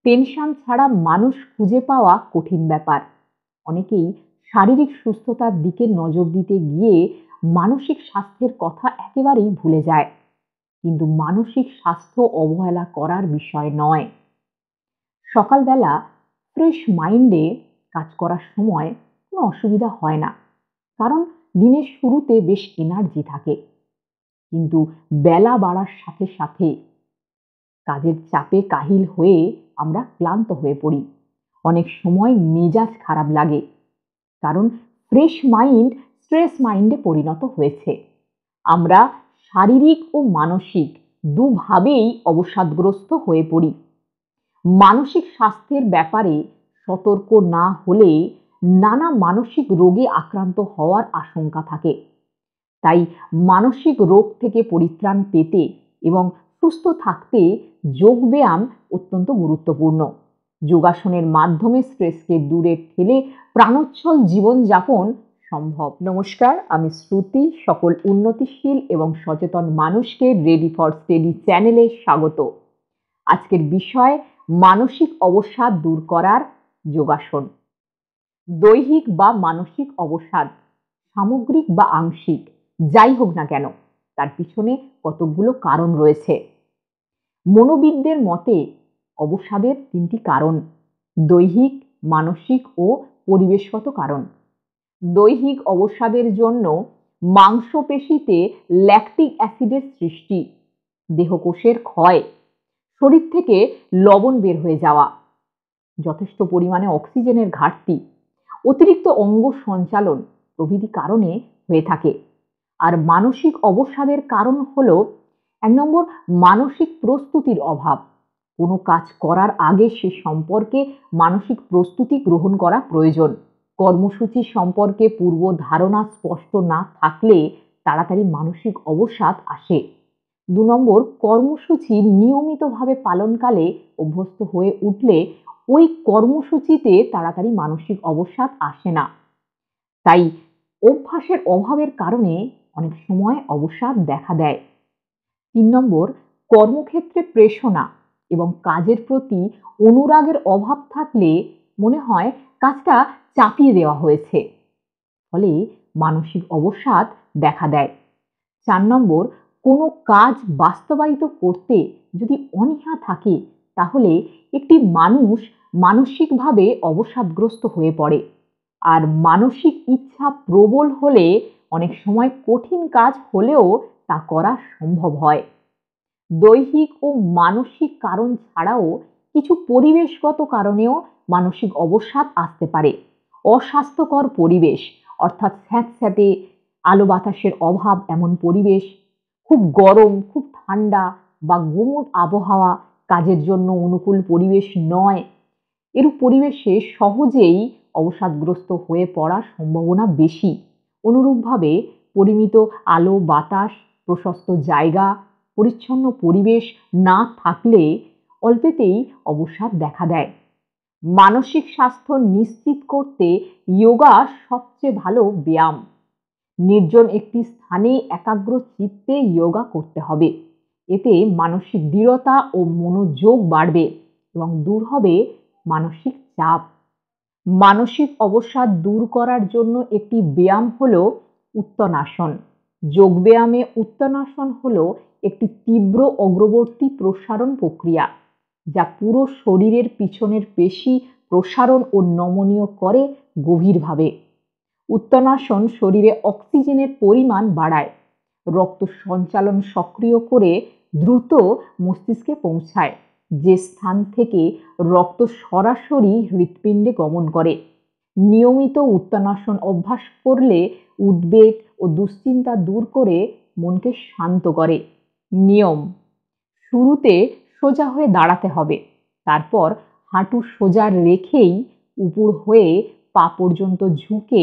Tension ছাড়া মানুষ খুঁজে পাওয়া কঠিন ব্যাপার। অনেকেই শারীরিক সুস্থতার দিকে নজর দিতে গিয়ে মানসিক স্বাস্থ্যের কথা একেবারেই ভুলে যায়। কিন্তু মানসিক স্বাস্থ্য অবহেলা করার বিষয় নয়। সকালবেলা ফ্রেশ মাইন্ডে কাজ করার সময় কোনো অসুবিধা হয় না, কারণ দিনের শুরুতে বেশ এনার্জি থাকে। কিন্তু বেলা বাড়ার সাথে সাথে কাজের চাপে কাহিল হয়ে আমরা ক্লান্ত হয়ে পড়ি। অনেক সময় মেজাজ খারাপ লাগে, কারণ ফ্রেশ মাইন্ড স্ট্রেস মাইন্ডে পরিণত হয়েছে। আমরা শারীরিক ও মানসিক দুভাবেই অবসাদগ্রস্ত হয়ে পড়ি। মানসিক স্বাস্থ্যের ব্যাপারে সতর্ক না হলে নানা মানসিক রোগে আক্রান্ত হওয়ার আশঙ্কা থাকে। তাই মানসিক রোগ থেকে পরিত্রাণ পেতে এবং সুস্থ থাকতে যোগব্যায়াম অত্যন্ত গুরুত্বপূর্ণ। যোগাসনের মাধ্যমে স্ট্রেসকে দূরে ঠেলে প্রাণোচ্ছল জীবনযাপন সম্ভব। নমস্কার, আমি শ্রুতি। সকল উন্নতিশীল এবং সচেতন মানুষকে রেডি ফর স্টেডি চ্যানেলে স্বাগত। আজকের বিষয় মানসিক অবসাদ দূর করার যোগাসন। দৈহিক বা মানসিক অবসাদ, সামগ্রিক বা আংশিক, যাই হোক না কেন, তার পিছনে কতকগুলো কারণ রয়েছে। মনোবিদদের মতে অবসাদের তিনটি কারণ: দৈহিক, মানসিক ও পরিবেশগত কারণ। দৈহিক অবসাদের জন্য মাংসপেশিতে ল্যাকটিক অ্যাসিডের সৃষ্টি, দেহকোষের ক্ষয়, শরীর থেকে লবণ বের হয়ে যাওয়া, যথেষ্ট পরিমাণে অক্সিজেনের ঘাটতি, অতিরিক্ত অঙ্গ সঞ্চালন প্রভৃতি কারণে হয়ে থাকে। আর মানসিক অবসাদের কারণ হলো ১ নম্বর, মানসিক প্রস্তুতির অভাব। কোনো কাজ করার আগে সে সম্পর্কে মানসিক প্রস্তুতি গ্রহণ করা প্রয়োজন। কর্মসূচি সম্পর্কে পূর্ব ধারণা স্পষ্ট না থাকলে তাড়াতাড়ি মানসিক অবসাদ আসে। ২ নম্বর, কর্মসূচি নিয়মিতভাবে পালনকালে অভ্যস্ত হয়ে উঠলে ওই কর্মসূচিতে তাড়াতাড়ি মানসিক অবসাদ আসে না। তাই অভ্যাসের অভাবের কারণে অনেক সময় অবসাদ দেখা দেয়। ৩ নম্বর, কর্মক্ষেত্রে প্রেষণা এবং কাজের প্রতি অনুরাগের অভাব থাকলে মনে হয় কাজটা চাপিয়ে দেওয়া হয়েছে, ফলে মানসিক অবসাদ দেখা দেয়। ৪ নম্বর, কোনো কাজ বাস্তবায়িত করতে যদি অনীহা থাকে, তাহলে একটি মানুষ মানসিকভাবে অবসাদগ্রস্ত হয়ে পড়ে। আর মানসিক ইচ্ছা প্রবল হলে অনেক সময় কঠিন কাজ হলেও তা করা সম্ভব হয়। দৈহিক ও মানসিক কারণ ছাড়াও কিছু পরিবেশগত কারণেও মানসিক অবসাদ আসতে পারে। অস্বাস্থ্যকর পরিবেশ, অর্থাৎ স্যাঁতস্যাঁতে আলো বাতাসের অভাব এমন পরিবেশ, খুব গরম, খুব ঠান্ডা বা গুমোট আবহাওয়া, কাজের জন্য অনুকূল পরিবেশ নয়, এরূপ পরিবেশে সহজেই অবসাদগ্রস্ত হয়ে পড়ার সম্ভাবনা বেশি। অনুরূপভাবে পরিমিত আলো বাতাস, প্রশস্ত জায়গা, পরিচ্ছন্ন পরিবেশ না থাকলে অল্পেতেই অবসাদ দেখা দেয়। মানসিক স্বাস্থ্য নিশ্চিত করতে যোগা সবচেয়ে ভালো ব্যায়াম। নির্জন একটি স্থানে একাগ্র চিত্তে যোগা করতে হবে। এতে মানসিক দৃঢ়তা ও মনোযোগ বাড়বে এবং দূর হবে মানসিক চাপ। মানসিক অবসাদ দূর করার জন্য একটি ব্যায়াম হলো উত্তনাসন। যোগব্যায়ামে উত্তনাসন হলো একটি তীব্র অগ্রবর্তী প্রসারণ প্রক্রিয়া, যা পুরো শরীরের পিছনের পেশি প্রসারণ ও নমনীয় করে গভীরভাবে। উত্তনাসন শরীরে অক্সিজেনের পরিমাণ বাড়ায়, রক্ত সঞ্চালন সক্রিয় করে দ্রুত মস্তিষ্কে পৌঁছায়, যে স্থান থেকে রক্ত সরাসরি হৃৎপিণ্ডে গমন করে। নিয়মিত উত্তনাসন অভ্যাস করলে উদ্বেগ ও দুশ্চিন্তা দূর করে মনকে শান্ত করে। নিয়ম: শুরুতে সোজা হয়ে দাঁড়াতে হবে, তারপর হাঁটু সোজা রেখেই উপর হয়ে পা পর্যন্ত ঝুঁকে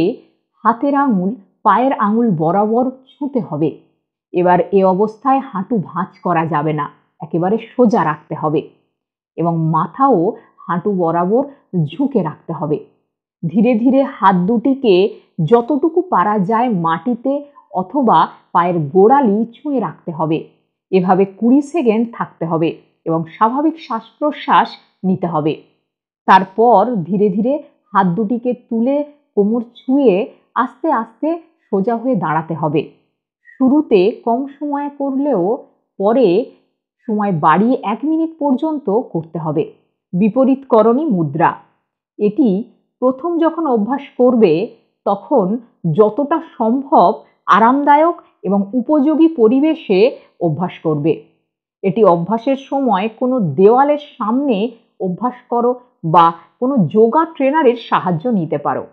হাতের আঙুল পায়ের আঙুল বরাবর ছুঁতে হবে। এবার এ অবস্থায় হাঁটু ভাঁজ করা যাবে না, একেবারে সোজা রাখতে হবে এবং মাথাও হাঁটু বরাবর ঝুঁকে রাখতে হবে। ধীরে ধীরে হাত দুটিকে যতটুকু পারা যায় মাটিতে অথবা পায়ের গোড়ালি ছুঁয়ে রাখতে হবে। এভাবে ২০ সেকেন্ড থাকতে হবে এবং স্বাভাবিক শ্বাস প্রশ্বাস নিতে হবে। তারপর ধীরে ধীরে হাত দুটিকে তুলে কোমর ছুঁয়ে আস্তে আস্তে সোজা হয়ে দাঁড়াতে হবে। শুরুতে কম সময়ে করলেও পরে সময় বাড়িয়ে 1 মিনিট পর্যন্ত করতে হবে। বিপরীতকরণী মুদ্রা, এটি প্রথম যখন অভ্যাস করবে তখন যতটা সম্ভব আরামদায়ক এবং উপযোগী পরিবেশে অভ্যাস করবে। এটি অভ্যাসের সময় কোনো দেওয়ালের সামনে অভ্যাস করো বা কোনো যোগা ট্রেনারের সাহায্য নিতে পারো।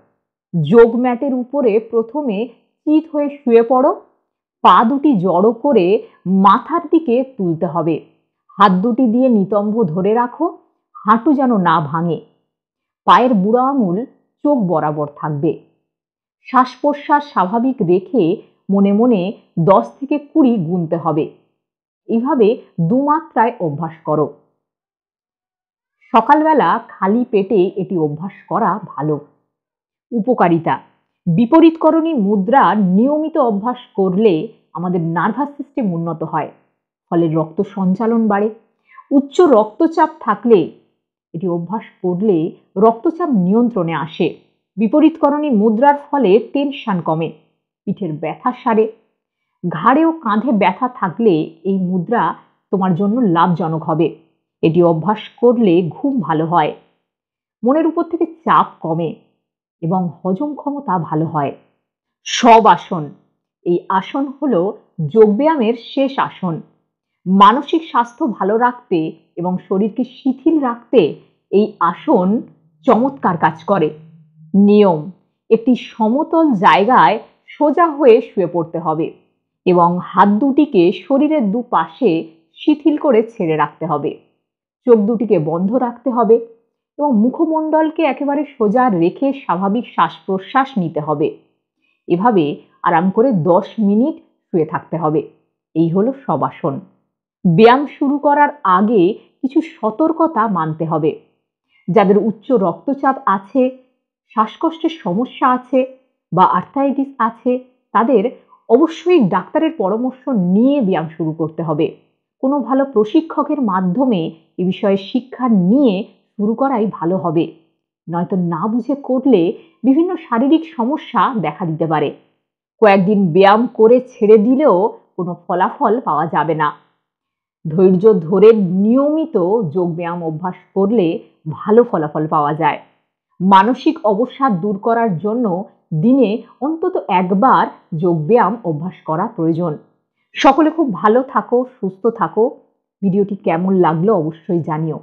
যোগ ম্যাটের উপরে প্রথমে চিত হয়ে শুয়ে পড়ো। পা দুটি জড়ো করে মাথার দিকে তুলতে হবে। হাত দুটি দিয়ে নিতম্ব ধরে রাখো, হাঁটু যেন না ভাঙে। পায়ের বুড়ো আঙুল চোখ বরাবর থাকবে। শ্বাস প্রশ্বাস স্বাভাবিক রেখে মনে মনে 10 থেকে 20 গুনতে হবে। এইভাবে 2 মাত্রায় অভ্যাস করো। সকালবেলা খালি পেটে এটি অভ্যাস করা ভালো। উপকারিতা, বিপরীতকরণী মুদ্রা নিয়মিত অভ্যাস করলে আমাদের নার্ভাস সিস্টেম উন্নত হয়, ফলে রক্ত সঞ্চালন বাড়ে। উচ্চ রক্তচাপ থাকলে এটি অভ্যাস করলে রক্তচাপ নিয়ন্ত্রণে আসে। বিপরীতকরণী মুদ্রার ফলে টেনশন কমে, পিঠের ব্যথা সারে। ঘাড়ে ও কাঁধে ব্যথা থাকলে এই মুদ্রা তোমার জন্য লাভজনক হবে। এটি অভ্যাস করলে ঘুম ভালো হয়, মনের উপর থেকে চাপ কমে এবং হজম ক্ষমতা ভালো হয়। শবাসন, এই আসন হলো যোগব্যায়ামের শেষ আসন। মানসিক স্বাস্থ্য ভালো রাখতে এবং শরীরকে শিথিল রাখতে এই আসন চমৎকার কাজ করে। নিয়ম, একটি সমতল জায়গায় সোজা হয়ে শুয়ে পড়তে হবে এবং হাত দুটিকে শরীরের দুপাশে শিথিল করে ছেড়ে রাখতে হবে। চোখ দুটিকে বন্ধ রাখতে হবে এবং মুখমণ্ডলকে একেবারে সোজা রেখে স্বাভাবিক শ্বাস প্রশ্বাস নিতে হবে। এভাবে আরাম করে 10 মিনিট শুয়ে থাকতে হবে। এই হলো শবাসন। ব্যায়াম শুরু করার আগে কিছু সতর্কতা মানতে হবে। যাদের উচ্চ রক্তচাপ আছে, শ্বাসকষ্টের সমস্যা আছে বা আর্থ্রাইটিস আছে, তাদের অবশ্যই ডাক্তারের পরামর্শ নিয়ে ব্যায়াম শুরু করতে হবে। কোনো ভালো প্রশিক্ষকের মাধ্যমে এ বিষয়ে শিক্ষা নিয়ে শুরু করাই ভালো হবে। নয়তো না বুঝে করলে বিভিন্ন শারীরিক সমস্যা দেখা দিতে পারে। কয়েকদিন ব্যায়াম করে ছেড়ে দিলেও কোনো ফলাফল পাওয়া যাবে না। ধৈর্য ধরে নিয়মিত যোগব্যায়াম অভ্যাস করলে ভালো ফলাফল পাওয়া যায়। মানসিক অবসাদ দূর করার জন্য দিনে অন্তত একবার যোগব্যায়াম অভ্যাস করা প্রয়োজন। সকলে খুব ভালো থাকো, সুস্থ থাকো। ভিডিওটি কেমন লাগলো অবশ্যই জানিও।